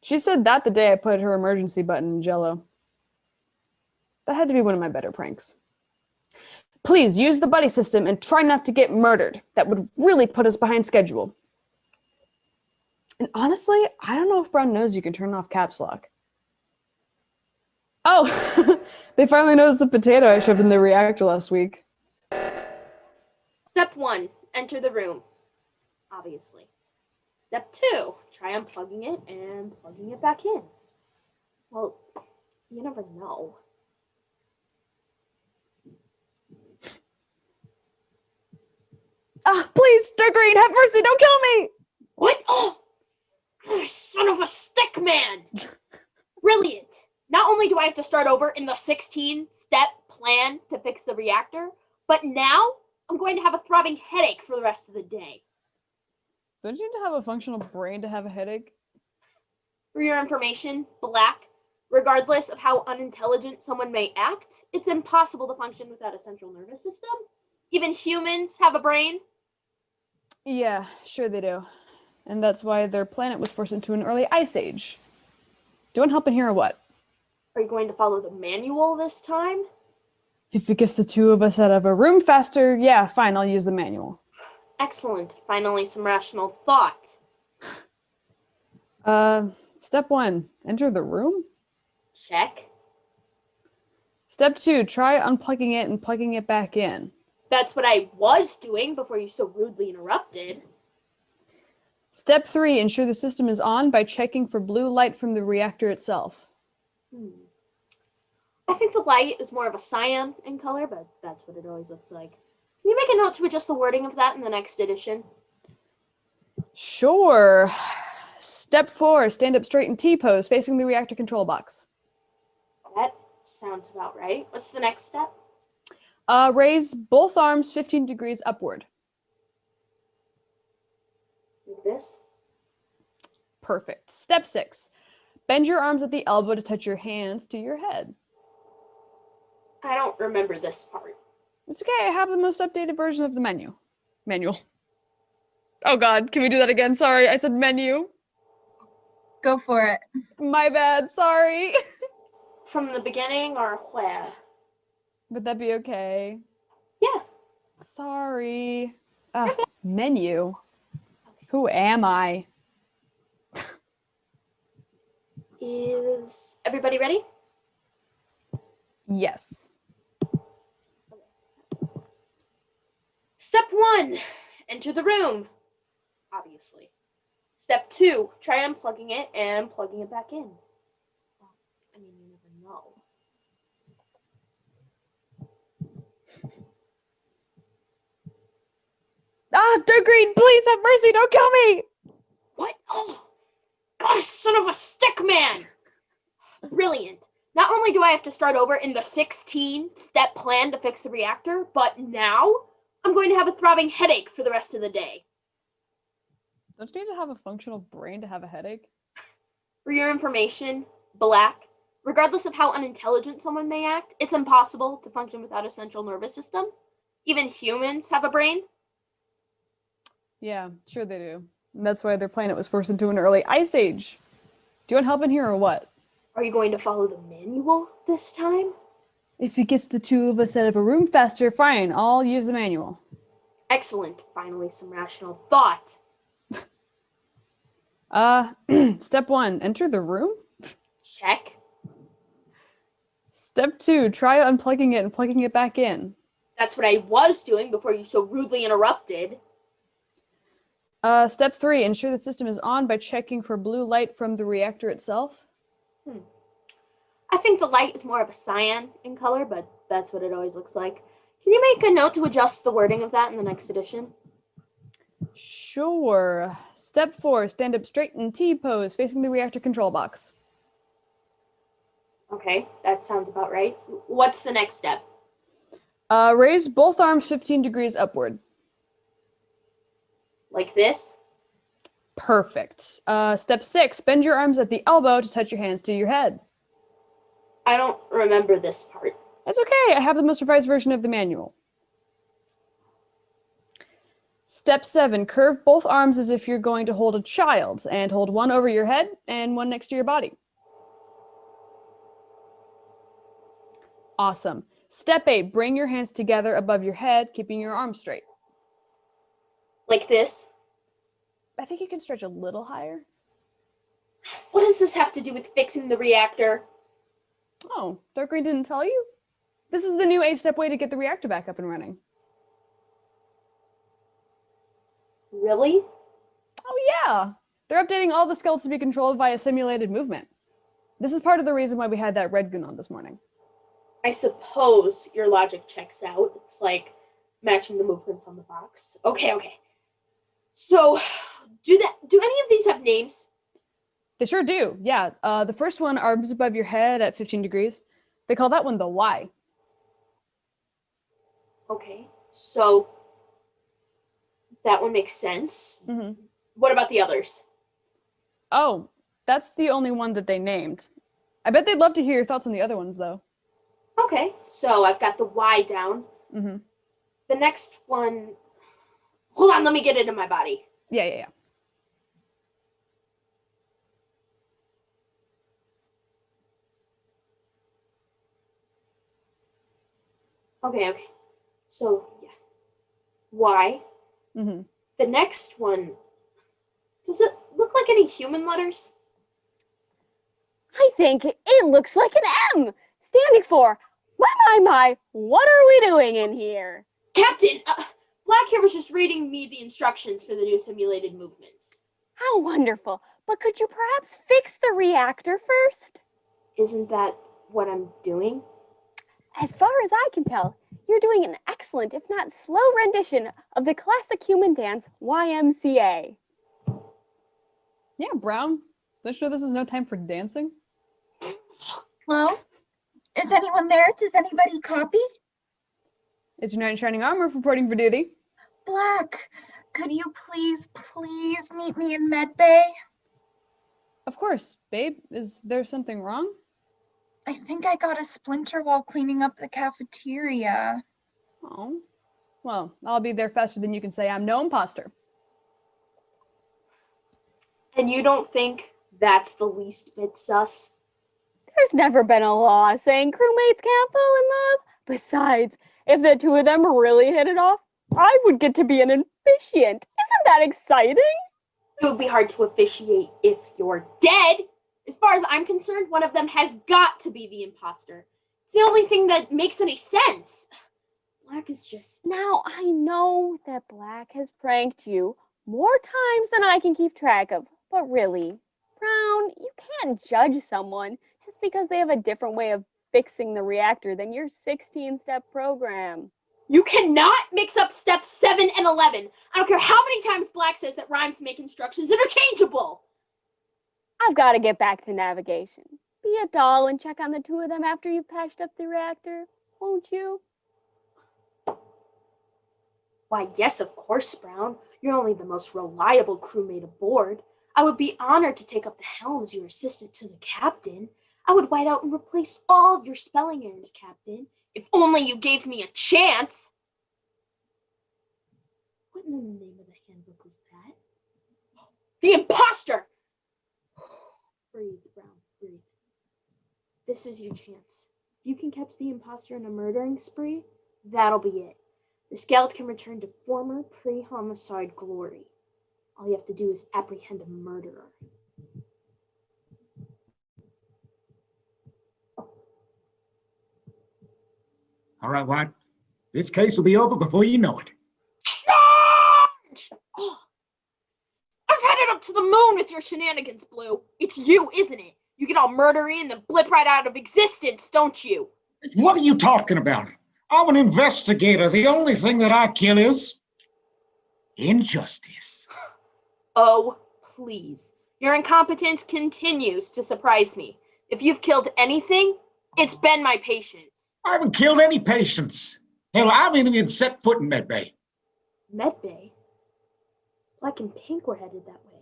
Speaker 5: She said that the day I put her emergency button in Jell-O. That had to be one of my better pranks. Please use the buddy system and try not to get murdered. That would really put us behind schedule. And honestly, I don't know if Brown knows you can turn off caps lock. Oh, they finally noticed the potato I shoved in the reactor last week.
Speaker 3: Step 1, enter the room. Obviously. Step 2, try unplugging it and plugging it back in. Well, you never know.
Speaker 5: Ah, please, Dark Green, have mercy, don't kill me!
Speaker 3: What? Oh! Son of a stick man! Brilliant. Not only do I have to start over in the 16-step plan to fix the reactor, but now I'm going to have a throbbing headache for the rest of the day.
Speaker 5: Don't you need to have a functional brain to have a headache?
Speaker 3: For your information, Black, regardless of how unintelligent someone may act, it's impossible to function without a central nervous system. Even humans have a brain.
Speaker 5: Yeah, sure they do. And that's why their planet was forced into an early ice age. Do you want help in here or what?
Speaker 3: Are you going to follow the manual this time?
Speaker 5: If it gets the 2 of us out of a room faster, yeah, fine, I'll use the manual.
Speaker 3: Excellent. Finally, some rational thought.
Speaker 5: Step 1, enter the room?
Speaker 3: Check.
Speaker 5: Step 2, try unplugging it and plugging it back in.
Speaker 3: That's what I was doing before you so rudely interrupted.
Speaker 5: Step 3, ensure the system is on by checking for blue light from the reactor itself.
Speaker 3: I think the light is more of a cyan in color, but that's what it always looks like. Can you make a note to adjust the wording of that in the next edition?
Speaker 5: Sure. Step 4, stand up straight in T-pose, facing the reactor control box.
Speaker 3: That sounds about right. What's the next step?
Speaker 5: Raise both arms 15 degrees upward.
Speaker 3: Like this?
Speaker 5: Perfect. Step 6, bend your arms at the elbow to touch your hands to your head.
Speaker 3: I don't remember this part.
Speaker 5: It's okay, I have the most updated version of the manual. Oh God, can we do that again? Sorry, I said menu.
Speaker 8: Go for it.
Speaker 5: My bad, sorry.
Speaker 3: From the beginning or where?
Speaker 5: Would that be okay?
Speaker 3: Yeah.
Speaker 5: Sorry. Menu. Who am I?
Speaker 3: Is everybody ready?
Speaker 5: Yes.
Speaker 3: Step 1, enter the room. Obviously. Step 2, try unplugging it and plugging it back in. Well, I mean, you never know.
Speaker 5: Dark Green, please have mercy, don't kill me!
Speaker 3: What? Oh, gosh, son of a stick man! Brilliant. Not only do I have to start over in the 16-step plan to fix the reactor, but now I'm going to have a throbbing headache for the rest of the day.
Speaker 5: Don't you need to have a functional brain to have a headache?
Speaker 3: For your information, Black, regardless of how unintelligent someone may act, it's impossible to function without a central nervous system. Even humans have a brain.
Speaker 5: Yeah, sure they do. And that's why their planet was forced into an early ice age. Do you want help in here or what?
Speaker 3: Are you going to follow the manual this time?
Speaker 5: If it gets the 2 of us out of a room faster, fine, I'll use the manual.
Speaker 3: Excellent. Finally, some rational thought.
Speaker 5: Step 1, enter the room?
Speaker 3: Check.
Speaker 5: Step Step 2, try unplugging it and plugging it back in.
Speaker 3: That's what I was doing before you so rudely interrupted.
Speaker 5: Step 3, ensure the system is on by checking for blue light from the reactor itself.
Speaker 3: I think the light is more of a cyan in color, but that's what it always looks like. Can you make a note to adjust the wording of that in the next edition?
Speaker 5: Sure. Step 4, stand up straight in T-pose, facing the reactor control box.
Speaker 3: Okay, that sounds about right. What's the next step?
Speaker 5: Raise both arms 15 degrees upward.
Speaker 3: Like this?
Speaker 5: Perfect. Step 6, bend your arms at the elbow to touch your hands to your head.
Speaker 3: I don't remember this part.
Speaker 5: That's okay, I have the most revised version of the manual. Step 7, curve both arms as if you're going to hold a child, and hold one over your head and one next to your body. Awesome. Step 8, bring your hands together above your head, keeping your arms straight.
Speaker 3: Like this?
Speaker 5: I think you can stretch a little higher.
Speaker 3: What does this have to do with fixing the reactor?
Speaker 5: Oh, Dark Green didn't tell you? This is the new 8-step way to get the reactor back up and running.
Speaker 3: Really?
Speaker 5: Oh yeah! They're updating all the skeletons to be controlled via simulated movement. This is part of the reason why we had that red goon on this morning.
Speaker 3: I suppose your logic checks out. It's like matching the movements on the box. Okay. So, do any of these have names?
Speaker 5: They sure do, yeah. The first one, arms above your head at 15 degrees. They call that one the Y.
Speaker 3: Okay, so that one makes sense.
Speaker 5: Mm-hmm.
Speaker 3: What about the others?
Speaker 5: Oh, that's the only one that they named. I bet they'd love to hear your thoughts on the other ones, though.
Speaker 3: Okay, so I've got the Y down.
Speaker 5: Mm-hmm.
Speaker 3: The next one... Hold on, let me get it in my body.
Speaker 5: Yeah.
Speaker 3: Okay. So, yeah. Y.
Speaker 5: Mm-hmm.
Speaker 3: The next one... Does it look like any human letters?
Speaker 1: I think it looks like an M, standing for, my, what are we doing in here?
Speaker 3: Captain! Blackhair was just reading me the instructions for the new simulated movements.
Speaker 1: How wonderful. But could you perhaps fix the reactor first?
Speaker 3: Isn't that what I'm doing?
Speaker 1: As far as I can tell, you're doing an excellent, if not slow, rendition of the classic human dance YMCA.
Speaker 5: Yeah, Brown. Don't you know this is no time for dancing?
Speaker 8: Hello? Is anyone there? Does anybody copy?
Speaker 5: It's your knight in shining armor reporting for duty.
Speaker 8: Black, could you please meet me in medbay?
Speaker 5: Of course, babe. Is there something wrong?
Speaker 8: I think I got a splinter while cleaning up the cafeteria.
Speaker 5: Oh. Well, I'll be there faster than you can say I'm no imposter.
Speaker 3: And you don't think that's the least bit sus?
Speaker 1: There's never been a law saying crewmates can't fall in love. Besides, if the two of them really hit it off, I would get to be an officiant. Isn't that exciting?
Speaker 3: It would be hard to officiate if you're dead. As far as I'm concerned, one of them has got to be the imposter. It's the only thing that makes any sense. Black is just...
Speaker 1: Now, I know that Black has pranked you more times than I can keep track of, but really, Brown, you can't judge someone just because they have a different way of fixing the reactor than your 16-step program.
Speaker 3: You cannot mix up steps 7 and 11. I don't care how many times Black says that rhymes make instructions interchangeable.
Speaker 1: I've got to get back to navigation. Be a doll and check on the two of them after you've patched up the reactor, won't you?
Speaker 3: Why, yes, of course, Brown. You're only the most reliable crewmate aboard. I would be honored to take up the helm as your assistant to the captain. I would white out and replace all of your spelling errors, Captain. If only you gave me a chance. What in the name of the handbook was that? The imposter! Breathe, Brown, breathe. This is your chance. If you can catch the imposter in a murdering spree, that'll be it. The skeleton can return to former pre-homicide glory. All you have to do is apprehend a murderer.
Speaker 4: All right, White. This case will be over before you know it.
Speaker 3: Charge! Oh, I've had it up to the moon with your shenanigans, Blue. It's you, isn't it? You get all murdery and then blip right out of existence, don't you?
Speaker 4: What are you talking about? I'm an investigator. The only thing that I kill is injustice.
Speaker 3: Oh, please. Your incompetence continues to surprise me. If you've killed anything, it's been my patience.
Speaker 4: I haven't killed any patients. Hell, I haven't even set foot in Medbay.
Speaker 3: Medbay? Black and Pink were headed that way.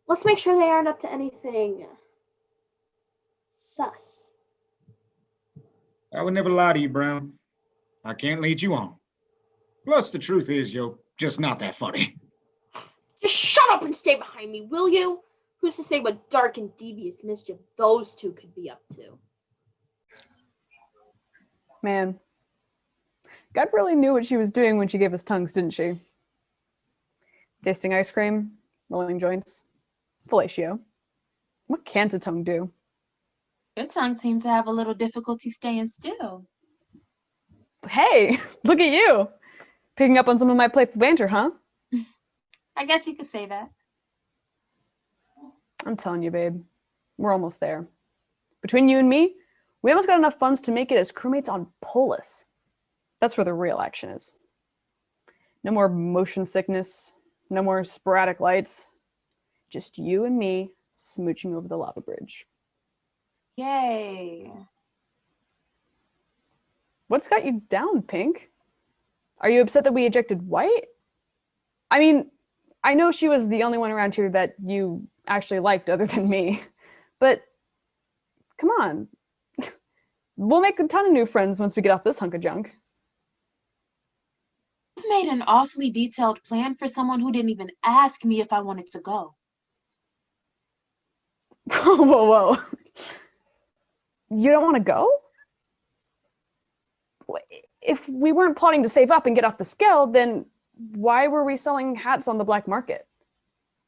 Speaker 3: Let's make sure they aren't up to anything sus.
Speaker 4: I would never lie to you, Brown. I can't lead you on. Plus, the truth is, you're just not that funny.
Speaker 3: Just shut up and stay behind me, will you? Who's to say what dark and devious mischief those two could be up to?
Speaker 5: Man, God really knew what she was doing when she gave us tongues, didn't she? Tasting ice cream, rolling joints, fellatio. What can't a tongue do?
Speaker 7: Your tongue seemed to have a little difficulty staying still.
Speaker 5: Hey, look at you. Picking up on some of my playful banter, huh?
Speaker 7: I guess you could say that.
Speaker 5: I'm telling you, babe. We're almost there. Between you and me, we almost got enough funds to make it as crewmates on Polis. That's where the real action is. No more motion sickness, no more sporadic lights. Just you and me smooching over the lava bridge.
Speaker 7: Yay.
Speaker 5: What's got you down, Pink? Are you upset that we ejected White? I mean, I know she was the only one around here that you actually liked other than me, but come on. We'll make a ton of new friends once we get off this hunk of junk.
Speaker 7: You've made an awfully detailed plan for someone who didn't even ask me if I wanted to go.
Speaker 5: Whoa, whoa. You don't want to go? If we weren't plotting to save up and get off the scale, then why were we selling hats on the black market?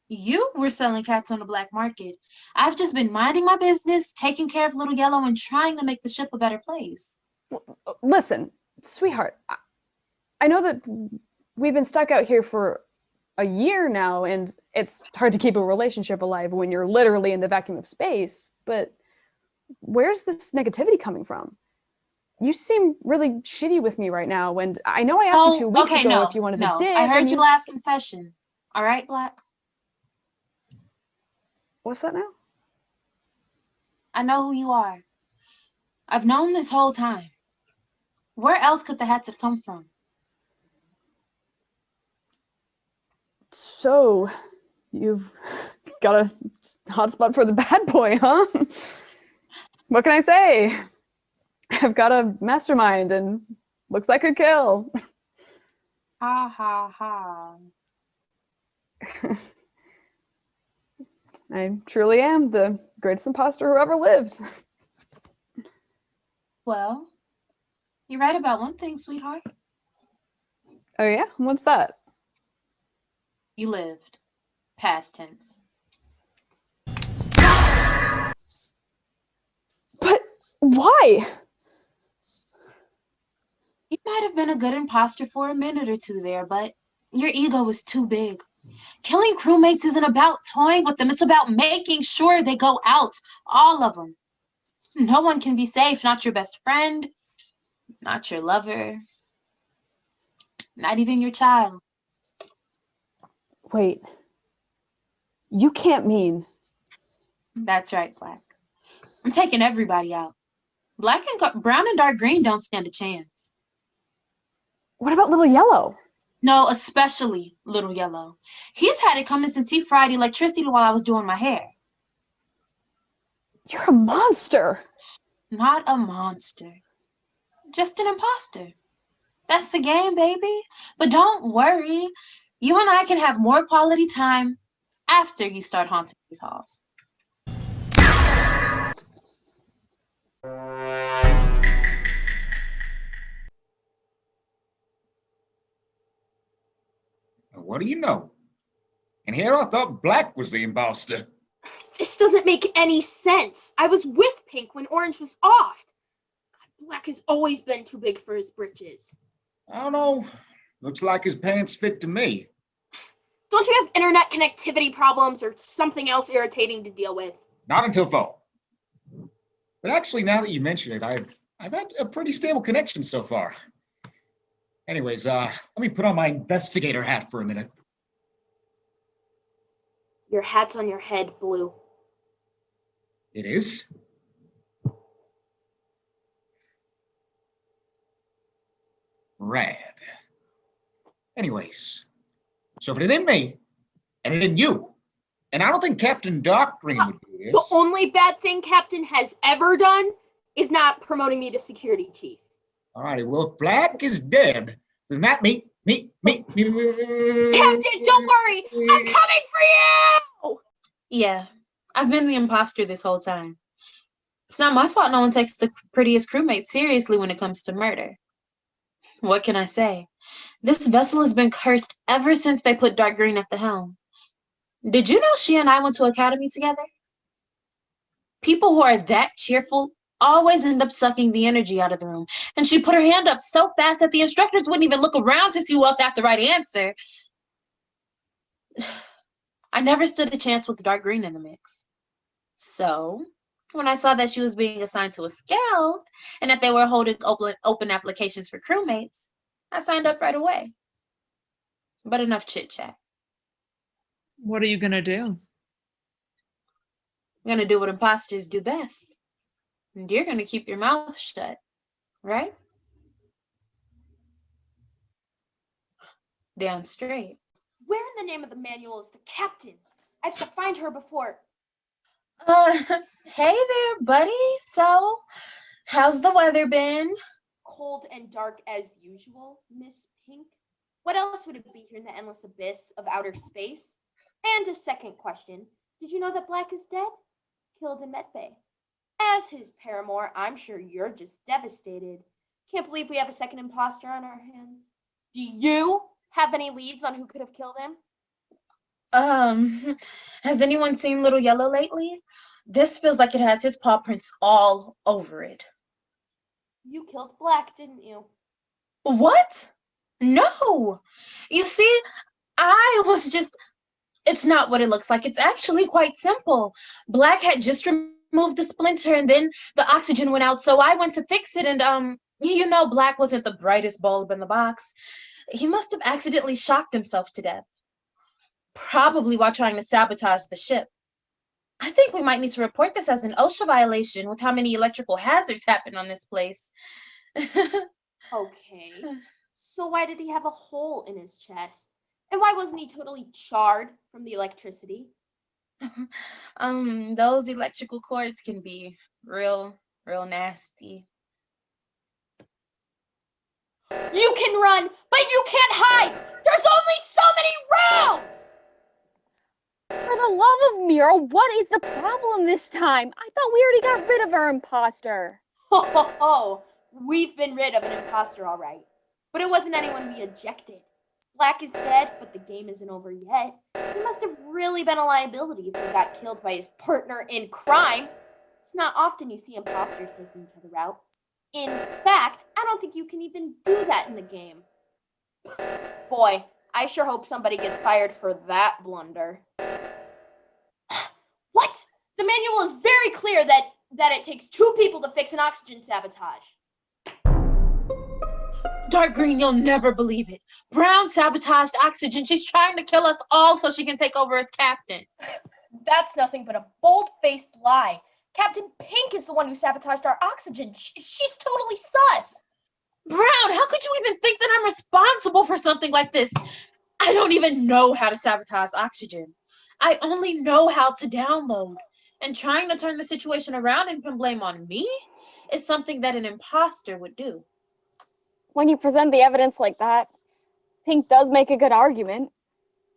Speaker 7: You were selling cats on the black market. I've just been minding my business, taking care of Little Yellow, and trying to make the ship a better place.
Speaker 5: Listen, sweetheart, I know that we've been stuck out here for a year now, and it's hard to keep a relationship alive when you're literally in the vacuum of space, but where's this negativity coming from? You seem really shitty with me right now, and I know I asked you 2 weeks ago if you wanted to dip.
Speaker 7: I heard your last confession. All right, Black?
Speaker 5: What's that now?
Speaker 7: I know who you are. I've known this whole time. Where else could the hats have come from?
Speaker 5: So, you've got a hot spot for the bad boy, huh? What can I say? I've got a mastermind and looks like a kill.
Speaker 7: Ha ha ha.
Speaker 5: I truly am the greatest imposter who ever lived.
Speaker 7: Well, you're right about one thing, sweetheart.
Speaker 5: Oh yeah? What's that?
Speaker 7: You lived. Past tense.
Speaker 5: But why?
Speaker 7: You might have been a good imposter for a minute or two there, but your ego was too big. Killing crewmates isn't about toying with them. It's about making sure they go out. All of them. No one can be safe. Not your best friend. Not your lover. Not even your child.
Speaker 5: Wait. You can't mean...
Speaker 7: That's right, Black. I'm taking everybody out. Black and brown and dark green don't stand a chance.
Speaker 5: What about Little Yellow?
Speaker 7: No, especially Little Yellow. He's had it coming since he fried electricity while I was doing my hair.
Speaker 5: You're a monster.
Speaker 7: Not a monster. Just an imposter. That's the game, baby. But don't worry. You and I can have more quality time after you start haunting these halls.
Speaker 4: What do you know? And here I thought Black was the imposter.
Speaker 3: This doesn't make any sense. I was with Pink when Orange was off. God Black has always been too big for his britches.
Speaker 4: I don't know. Looks like his pants fit to me.
Speaker 3: Don't you have internet connectivity problems or something else irritating to deal with?
Speaker 4: Not until fall. But actually, now that you mention it, I've had a pretty stable connection so far. Anyways, let me put on my investigator hat for a minute.
Speaker 3: Your hat's on your head, Blue.
Speaker 4: It is? Rad. Anyways, so if it ain't me, and it ain't you, and I don't think Captain Dark Green would do
Speaker 3: The
Speaker 4: this.
Speaker 3: only bad thing Captain has ever done is not promoting me to security chief.
Speaker 4: All righty, well, if Black is dead, then that me.
Speaker 3: Captain, don't worry! I'm coming for you!
Speaker 7: Yeah, I've been the imposter this whole time. It's not my fault no one takes the prettiest crewmate seriously when it comes to murder. What can I say? This vessel has been cursed ever since they put Dark Green at the helm. Did you know she and I went to academy together? People who are that cheerful always end up sucking the energy out of the room. And she put her hand up so fast that the instructors wouldn't even look around to see who else had the right answer. I never stood a chance with Dark Green in the mix. So, when I saw that she was being assigned to a scout and that they were holding open applications for crewmates, I signed up right away. But enough chit-chat.
Speaker 5: What are you gonna do?
Speaker 7: I'm gonna do what imposters do best. And you're gonna keep your mouth shut, right? Damn straight.
Speaker 3: Where in the name of the manual is the captain? I have to find her before.
Speaker 7: Hey there, buddy. So, how's the weather been?
Speaker 3: Cold and dark as usual, Miss Pink. What else would it be here in the endless abyss of outer space? And a second question. Did you know that Black is dead? Killed in medbay. As his paramour, I'm sure you're just devastated. Can't believe we have a second imposter on our hands. Do you have any leads on who could have killed him?
Speaker 7: Has anyone seen Little Yellow lately? This feels like it has his paw prints all over it.
Speaker 3: You killed Black, didn't you?
Speaker 7: What? No. You see, it's not what it looks like. It's actually quite simple. Black had just removed the splinter and then the oxygen went out, so I went to fix it and Black wasn't the brightest bulb in the box. He must have accidentally shocked himself to death. Probably while trying to sabotage the ship. I think we might need to report this as an OSHA violation with how many electrical hazards happen on this place.
Speaker 3: Okay. So why did he have a hole in his chest? And why wasn't he totally charred from the electricity?
Speaker 7: Those electrical cords can be real nasty.
Speaker 3: You can run, but you can't hide! There's only so many rooms!
Speaker 1: For the love of Mira, what is the problem this time? I thought we already got rid of our imposter.
Speaker 3: Ho, we've been rid of an imposter, all right. But it wasn't anyone we ejected. Black is dead, but the game isn't over yet. He must have really been a liability if he got killed by his partner in crime. It's not often you see imposters taking each other out. In fact, I don't think you can even do that in the game. Boy, I sure hope somebody gets fired for that blunder. What? The manual is very clear that it takes 2 people to fix an oxygen sabotage.
Speaker 7: Dark Green, you'll never believe it. Brown sabotaged oxygen. She's trying to kill us all so she can take over as captain.
Speaker 3: That's nothing but a bold-faced lie. Captain Pink is the one who sabotaged our oxygen. She's totally sus.
Speaker 7: Brown, how could you even think that I'm responsible for something like this? I don't even know how to sabotage oxygen. I only know how to download. And trying to turn the situation around and pin blame on me is something that an imposter would do.
Speaker 1: When you present the evidence like that, Pink does make a good argument.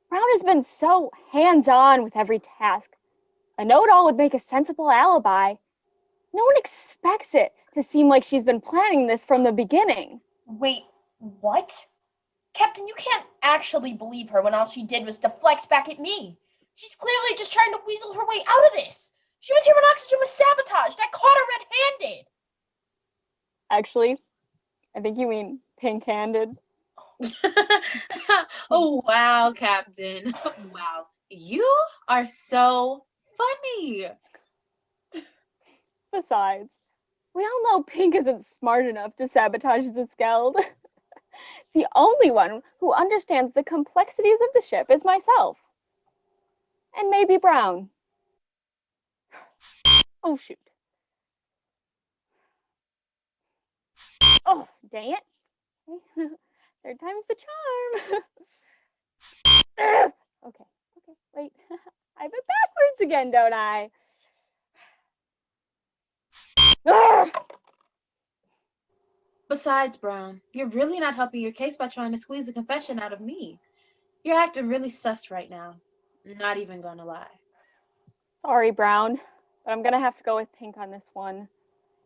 Speaker 1: Brown has been so hands-on with every task. A know-it-all would make a sensible alibi. No one expects it to seem like she's been planning this from the beginning.
Speaker 3: Wait, what? Captain, you can't actually believe her when all she did was deflect back at me. She's clearly just trying to weasel her way out of this. She was here when oxygen was sabotaged. I caught her red-handed.
Speaker 1: Actually, I think you mean pink-handed.
Speaker 7: Oh, wow, Captain. Wow. You are so funny.
Speaker 1: Besides, we all know Pink isn't smart enough to sabotage the Skeld. The only one who understands the complexities of the ship is myself. And maybe Brown. Oh, shoot. Oh, dang it. Third time's the charm. Okay, wait. I have it backwards again, don't I?
Speaker 7: Besides, Brown, you're really not helping your case by trying to squeeze a confession out of me. You're acting really sus right now. Not even gonna lie.
Speaker 1: Sorry, Brown, but I'm gonna have to go with Pink on this one.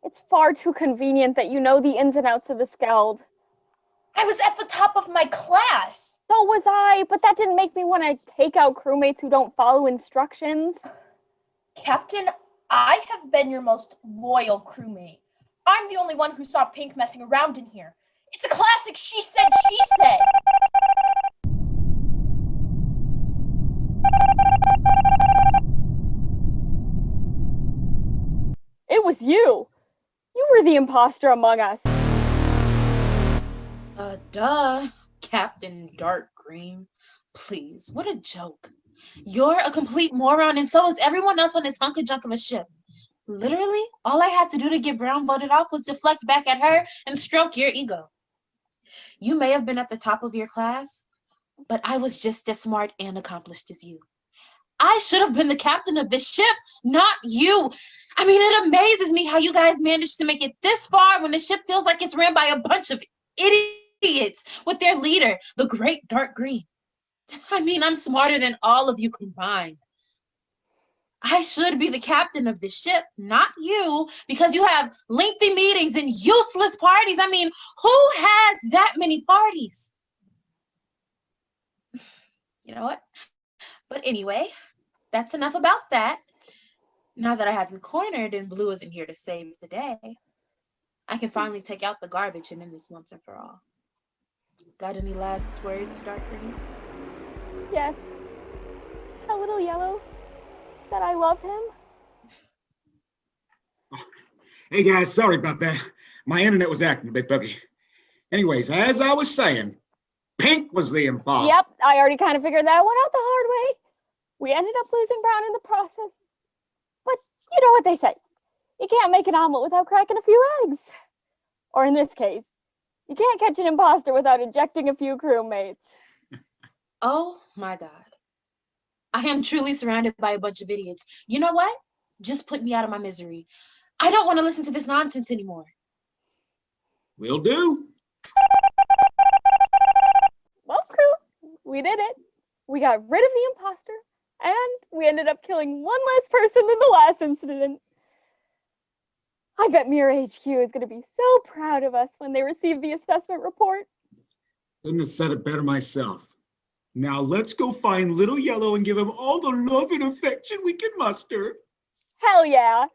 Speaker 1: It's far too convenient that you know the ins and outs of the Skeld.
Speaker 9: I was at the top of my class.
Speaker 1: So was I, but that didn't make me want to take out crewmates who don't follow instructions.
Speaker 9: Captain, I have been your most loyal crewmate. I'm the only one who saw Pink messing around in here. It's a classic she said, she said.
Speaker 1: It was you. You were the imposter among us.
Speaker 7: Duh, Captain Dark Green. Please, what a joke. You're a complete moron, and so is everyone else on this hunk of junk of a ship. Literally, all I had to do to get Brown voted off was deflect back at her and stroke your ego. You may have been at the top of your class, but I was just as smart and accomplished as you. I should have been the captain of this ship, not you. I mean, it amazes me how you guys managed to make it this far when the ship feels like it's ran by a bunch of idiots with their leader, the Great Dark Green. I mean, I'm smarter than all of you combined. I should be the captain of this ship, not you, because you have lengthy meetings and useless parties. I mean, who has that many parties? You know what? But anyway, that's enough about that. Now that I have you cornered and Blue isn't here to save the day, I can finally take out the garbage and end this once and for all. Got any last words, Dark Green?
Speaker 1: Yes. A little yellow. That I love him.
Speaker 4: Hey guys, sorry about that. My internet was acting a bit buggy. Anyways, as I was saying, Pink was the imposter.
Speaker 1: Yep, I already kind of figured that one out the hard way. We ended up losing Brown in the process. But you know what they say. You can't make an omelet without cracking a few eggs. Or in this case, you can't catch an imposter without ejecting a few crewmates.
Speaker 7: Oh my God. I am truly surrounded by a bunch of idiots. You know what? Just put me out of my misery. I don't want to listen to this nonsense anymore.
Speaker 4: Will do.
Speaker 1: Well, crew, we did it. We got rid of the imposter, and we ended up killing one less person than the last incident. I bet Mirror HQ is going to be so proud of us when they receive the assessment report.
Speaker 4: Couldn't have said it better myself. Now let's go find Little Yellow and give him all the love and affection we can muster.
Speaker 1: Hell yeah.